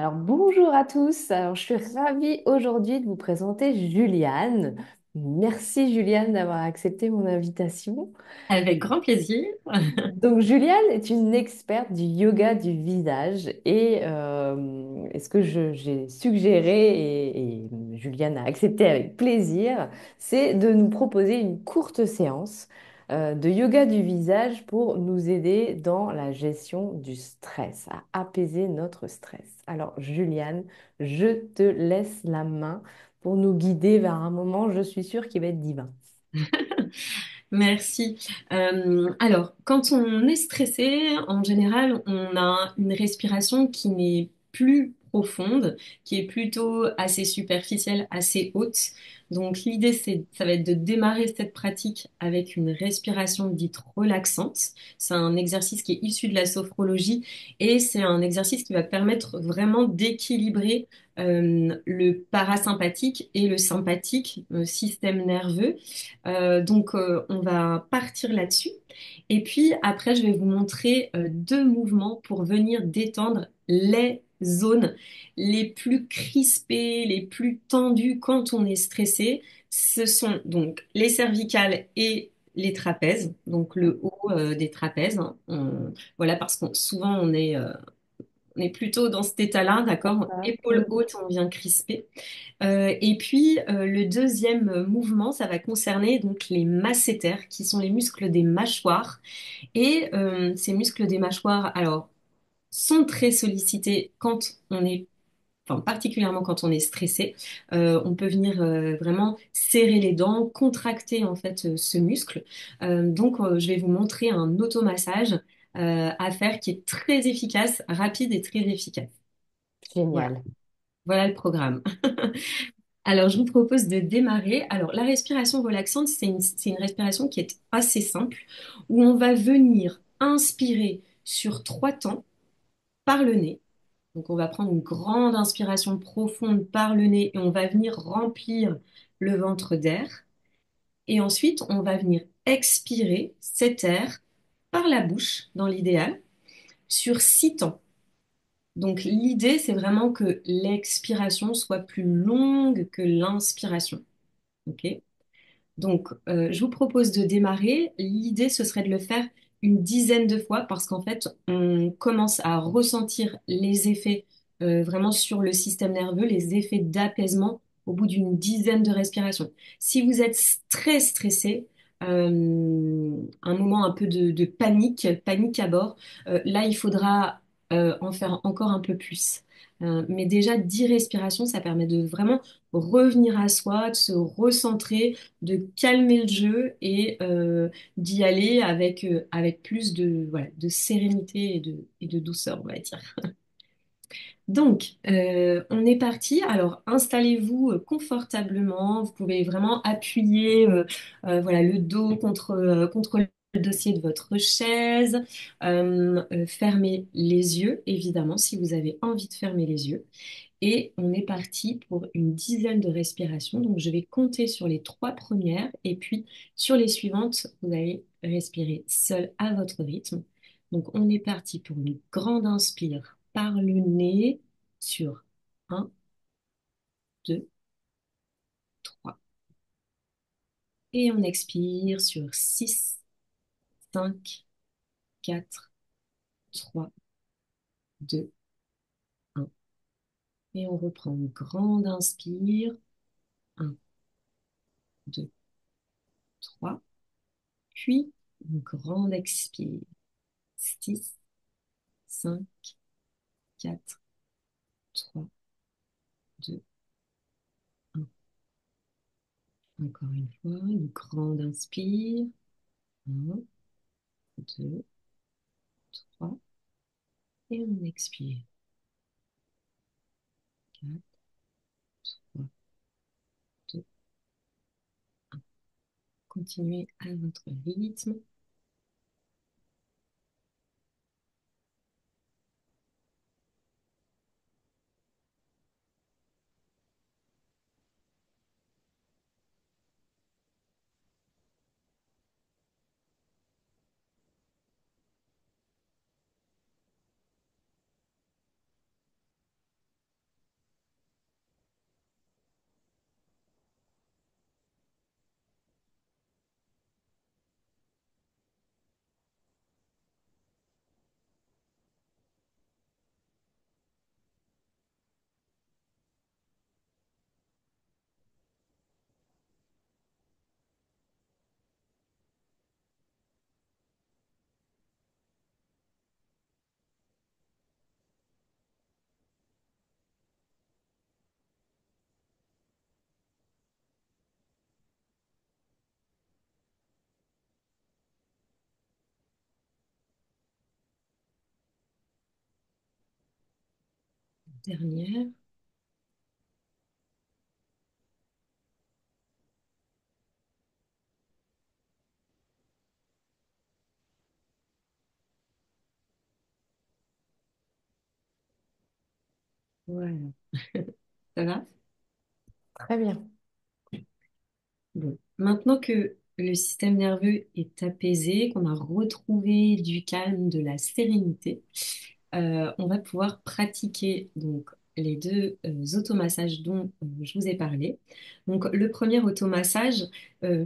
Alors bonjour à tous. Alors, je suis ravie aujourd'hui de vous présenter Juliane. Merci Juliane d'avoir accepté mon invitation. Avec grand plaisir. Donc Juliane est une experte du yoga du visage et ce que j'ai suggéré et Juliane a accepté avec plaisir, c'est de nous proposer une courte séance de yoga du visage pour nous aider dans la gestion du stress, à apaiser notre stress. Alors Juliane, je te laisse la main pour nous guider vers un moment, je suis sûre, qui va être divin. Merci. Alors, quand on est stressé, en général, on a une respiration qui n'est plus profonde, qui est plutôt assez superficielle, assez haute. Donc, l'idée, ça va être de démarrer cette pratique avec une respiration dite relaxante. C'est un exercice qui est issu de la sophrologie et c'est un exercice qui va permettre vraiment d'équilibrer le parasympathique et le sympathique, système nerveux. On va partir là-dessus. Et puis après, je vais vous montrer deux mouvements pour venir détendre les zones les plus crispées, les plus tendues quand on est stressé. Ce sont donc les cervicales et les trapèzes, donc le haut des trapèzes, hein. Voilà, parce que souvent on est plutôt dans cet état-là, d'accord? Épaules hautes, on vient crisper. Et puis le deuxième mouvement, ça va concerner donc les masséter, qui sont les muscles des mâchoires. Et ces muscles des mâchoires, alors, sont très sollicités quand on est, enfin particulièrement quand on est stressé. On peut venir vraiment serrer les dents, contracter en fait ce muscle. Je vais vous montrer un automassage à faire qui est très efficace, rapide et très efficace. Voilà, Génial. voilà le programme. Alors, je vous propose de démarrer. Alors, la respiration relaxante, c'est une respiration qui est assez simple, où on va venir inspirer sur 3 temps par le nez. Donc, on va prendre une grande inspiration profonde par le nez et on va venir remplir le ventre d'air. Et ensuite, on va venir expirer cet air par la bouche, dans l'idéal, sur 6 temps. Donc, l'idée, c'est vraiment que l'expiration soit plus longue que l'inspiration. OK? Je vous propose de démarrer. L'idée, ce serait de le faire une dizaine de fois parce qu'en fait, on commence à ressentir les effets vraiment sur le système nerveux, les effets d'apaisement au bout d'une dizaine de respirations. Si vous êtes très stressé, un moment un peu de panique, panique à bord, là, il faudra en faire encore un peu plus. Mais déjà, 10 respirations, ça permet de vraiment revenir à soi, de se recentrer, de calmer le jeu et d'y aller avec plus de, voilà, de sérénité et de douceur, on va dire. On est parti. Alors, installez-vous confortablement. Vous pouvez vraiment appuyer voilà, le dos contre le dossier de votre chaise. Fermez les yeux, évidemment, si vous avez envie de fermer les yeux. Et on est parti pour une dizaine de respirations. Donc, je vais compter sur les 3 premières et puis sur les suivantes, vous allez respirer seul à votre rythme. Donc, on est parti pour une grande inspire par le nez sur 1, 2, 3. Et on expire sur 6, 5, 4, 3, 2, 1. Et on reprend une grande inspire. 1, 2, 3. Puis une grande expire. 6, 5, 4, 3, 2, 1. Encore une fois, une grande inspire. 1, 2, 3. Et on expire. 4, 3, 2. Continuez à votre rythme. Dernière. Voilà. Ça va? Très bien. Bon. Maintenant que le système nerveux est apaisé, qu'on a retrouvé du calme, de la sérénité, on va pouvoir pratiquer donc les deux automassages dont je vous ai parlé. Donc le premier automassage,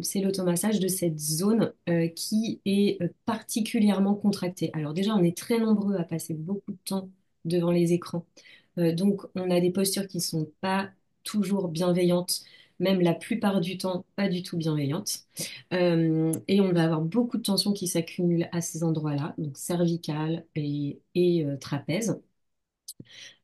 c'est l'automassage de cette zone qui est particulièrement contractée. Alors déjà, on est très nombreux à passer beaucoup de temps devant les écrans. Donc on a des postures qui ne sont pas toujours bienveillantes, même la plupart du temps pas du tout bienveillantes. Et on va avoir beaucoup de tensions qui s'accumulent à ces endroits-là, donc cervical et trapèze.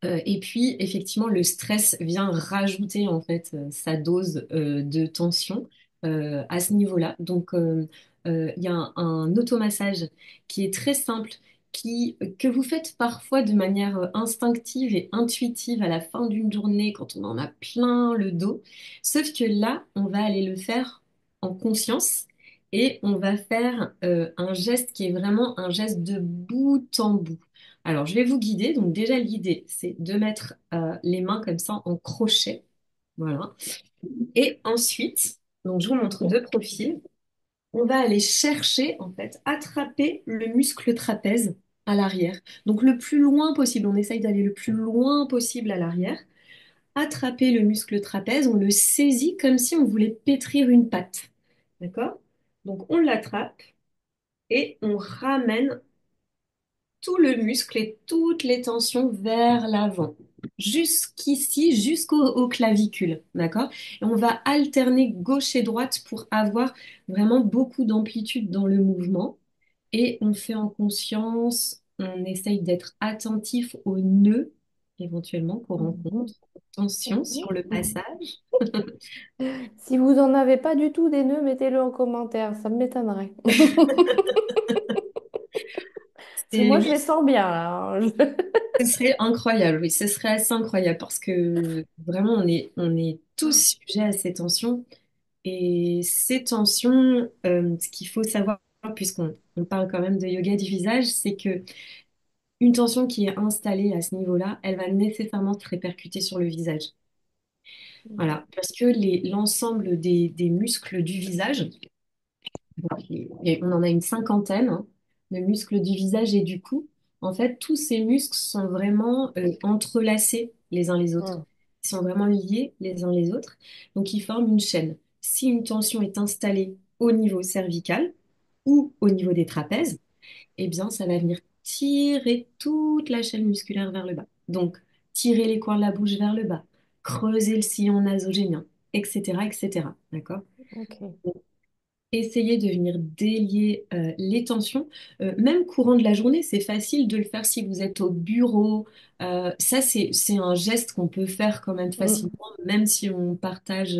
Et puis, effectivement, le stress vient rajouter en fait sa dose de tension à ce niveau-là. Donc, il y a un automassage qui est très simple, que vous faites parfois de manière instinctive et intuitive à la fin d'une journée quand on en a plein le dos. Sauf que là, on va aller le faire en conscience. Et on va faire un geste qui est vraiment un geste de bout en bout. Alors, je vais vous guider. Donc, déjà, l'idée, c'est de mettre les mains comme ça en crochet. Voilà. Et ensuite, donc, je vous montre deux profils. On va aller chercher, en fait, attraper le muscle trapèze à l'arrière. Donc, le plus loin possible. On essaye d'aller le plus loin possible à l'arrière. Attraper le muscle trapèze, on le saisit comme si on voulait pétrir une pâte. D'accord? Donc, on l'attrape et on ramène tout le muscle et toutes les tensions vers l'avant, jusqu'ici, jusqu'au clavicule, d'accord? Et on va alterner gauche et droite pour avoir vraiment beaucoup d'amplitude dans le mouvement. Et on fait en conscience, on essaye d'être attentif aux nœuds, éventuellement, qu'on rencontre, Mhm. aux tensions sur le passage. Si vous en avez pas du tout des nœuds, mettez-le en commentaire, ça m'étonnerait. Parce que Et moi, je oui, les sens bien là, hein. ce serait incroyable, oui, ce serait assez incroyable parce que vraiment, on est tous sujets à ces tensions. Et ces tensions, ce qu'il faut savoir, puisqu'on parle quand même de yoga du visage, c'est que une tension qui est installée à ce niveau-là, elle va nécessairement se répercuter sur le visage. Voilà, parce que l'ensemble des muscles du visage, on en a une cinquantaine hein, de muscles du visage et du cou. En fait, tous ces muscles sont vraiment entrelacés les uns les autres. Mm. Ils sont vraiment liés les uns les autres. Donc, ils forment une chaîne. Si une tension est installée au niveau cervical ou au niveau des trapèzes, eh bien, ça va venir tirer toute la chaîne musculaire vers le bas. Donc, tirer les coins de la bouche vers le bas, creuser le sillon nasogénien, etc., etc. D'accord? Ok. Essayer de venir délier les tensions. Même courant de la journée, c'est facile de le faire si vous êtes au bureau. Ça, c'est un geste qu'on peut faire quand même facilement, Mm. même si on partage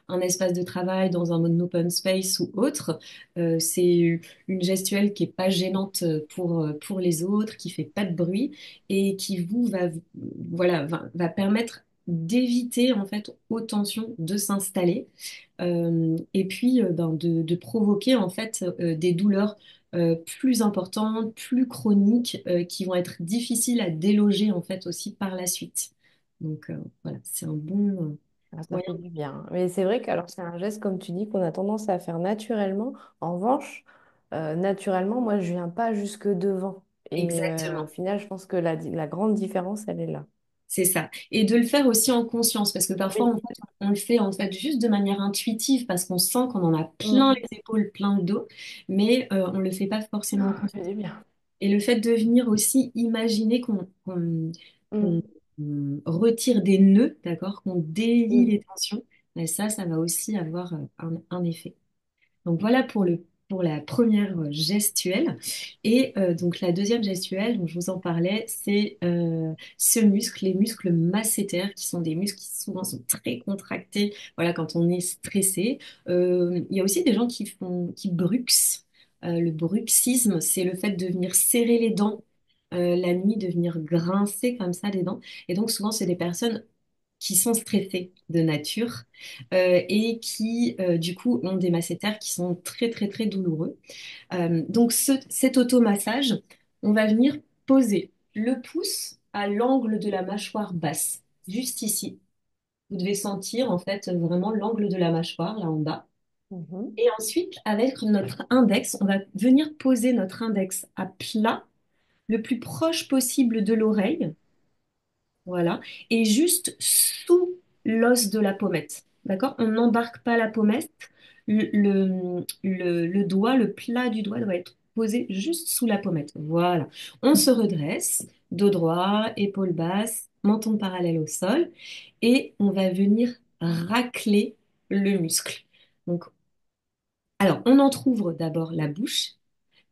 un espace de travail dans un mode open space ou autre. C'est une gestuelle qui est pas gênante pour les autres, qui fait pas de bruit et qui voilà, va permettre d'éviter en fait aux tensions de s'installer et puis de provoquer en fait des douleurs plus importantes, plus chroniques, qui vont être difficiles à déloger en fait aussi par la suite. Donc voilà, c'est un bon Ah, ça moyen. fait du bien. Mais c'est vrai que alors c'est un geste, comme tu dis, qu'on a tendance à faire naturellement. En revanche, naturellement, moi, je viens pas jusque devant. Et au Exactement. final, je pense que la grande différence, elle est là. C'est ça. Et de le faire aussi en conscience, parce que parfois, en Oui. fait, on le fait en fait juste de manière intuitive, parce qu'on sent qu'on en a plein Mm. les épaules, plein le dos, mais on ne le fait pas forcément en Ah, ça conscience. fait du bien. Et le fait de venir aussi imaginer qu'on Mm. retire des nœuds, d'accord, qu'on délie Oui. les tensions, ben ça va aussi avoir un effet. Donc voilà pour la première gestuelle. Et donc la deuxième gestuelle, dont je vous en parlais, c'est ce muscle, les muscles masséters, qui sont des muscles qui souvent sont très contractés, voilà, quand on est stressé. Il y a aussi des gens qui bruxent. Le bruxisme, c'est le fait de venir serrer les dents la nuit de venir grincer comme ça les dents. Et donc souvent, c'est des personnes qui sont stressées de nature et qui, du coup, ont des masséters qui sont très, très, très douloureux. Donc cet automassage, on va venir poser le pouce à l'angle de la mâchoire basse, juste ici. Vous devez sentir en fait vraiment l'angle de la mâchoire là en bas. Mhm. Et ensuite, avec notre index, on va venir poser notre index à plat, le plus proche possible de l'oreille, voilà, et juste sous l'os de la pommette. D'accord? On n'embarque pas la pommette. Le doigt, le plat du doigt doit être posé juste sous la pommette. Voilà. On se redresse, dos droit, épaules basses, menton parallèle au sol, et on va venir racler le muscle. Donc, alors, on entrouvre d'abord la bouche,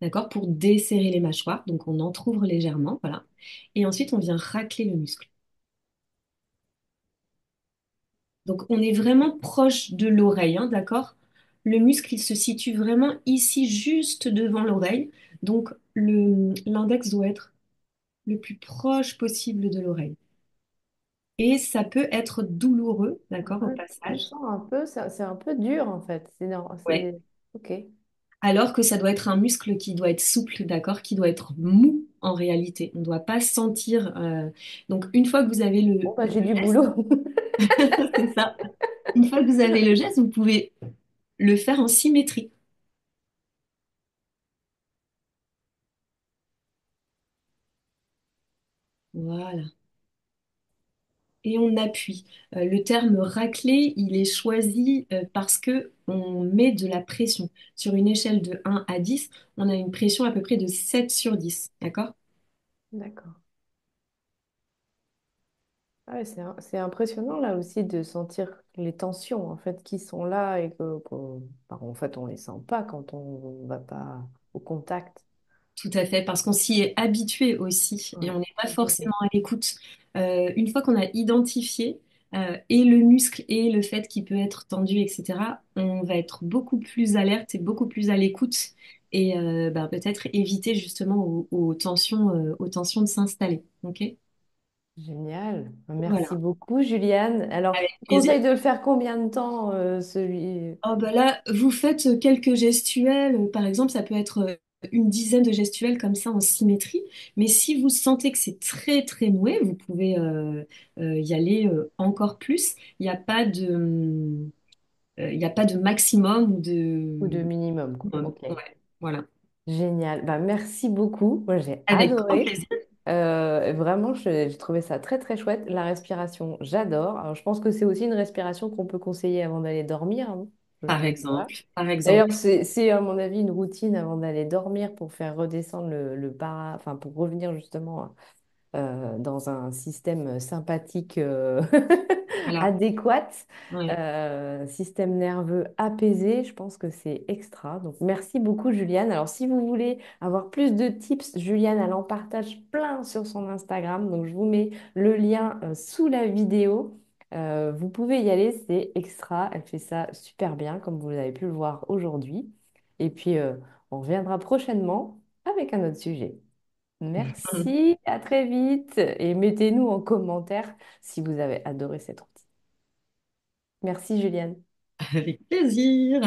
d'accord, pour desserrer les mâchoires. Donc, on entrouvre légèrement, voilà. Et ensuite, on vient racler le muscle. Donc, on est vraiment proche de l'oreille, hein, d'accord? Le muscle, il se situe vraiment ici, juste devant l'oreille. Donc, l'index doit être le plus proche possible de l'oreille. Et ça peut être douloureux, d'accord, au Ouais, je passage. sens un peu, c'est un peu dur en fait. Ouais. Ok. Alors que ça doit être un muscle qui doit être souple, d'accord, qui doit être mou en réalité. On ne doit pas sentir. Donc, une fois que vous avez Bon, bah, le j'ai du geste, boulot. c'est ça. Une fois que vous avez le geste, vous pouvez le faire en symétrie. Voilà. Et on appuie. Le terme racler, il est choisi parce que on met de la pression. Sur une échelle de 1 à 10, on a une pression à peu près de 7 sur 10. D'accord? D'accord. Ah ouais, c'est impressionnant là aussi de sentir les tensions en fait qui sont là et bah, en fait on les sent pas quand on va pas au contact. Tout à fait, parce qu'on s'y est habitué aussi et Ouais, on n'est pas complètement. forcément à l'écoute. Une fois qu'on a identifié et le muscle et le fait qu'il peut être tendu, etc., on va être beaucoup plus alerte et beaucoup plus à l'écoute et bah, peut-être éviter justement aux tensions de s'installer. Ok? Génial. Merci Voilà, beaucoup, Juliane. Alors, avec tu plaisir. conseilles de le faire combien de temps, celui... Oh, bah là, vous faites quelques gestuels, par exemple, ça peut être une dizaine de gestuels comme ça en symétrie, mais si vous sentez que c'est très très noué, vous pouvez y aller encore plus. Il n'y a pas de maximum ou ou de de minimum, quoi. minimum. Ok. Ouais, voilà. Génial. Bah, merci beaucoup. Moi, j'ai Avec grand adoré. plaisir. Vraiment, j'ai trouvé ça très, très chouette. La respiration, j'adore. Alors, je pense que c'est aussi une respiration qu'on peut conseiller avant d'aller dormir, hein. Par Voilà. exemple, par D'ailleurs, exemple. c'est à mon avis une routine avant d'aller dormir pour faire redescendre enfin pour revenir justement dans un système sympathique Voilà. adéquat, Ouais. système nerveux apaisé. Je pense que c'est extra. Donc, merci beaucoup, Juliane. Alors, si vous voulez avoir plus de tips, Juliane, elle en partage plein sur son Instagram. Donc, je vous mets le lien sous la vidéo. Vous pouvez y aller, c'est extra. Elle fait ça super bien, comme vous avez pu le voir aujourd'hui. Et puis, on reviendra prochainement avec un autre sujet. Merci, à très vite et mettez-nous en commentaire si vous avez adoré cette routine. Merci Juliane. Avec plaisir.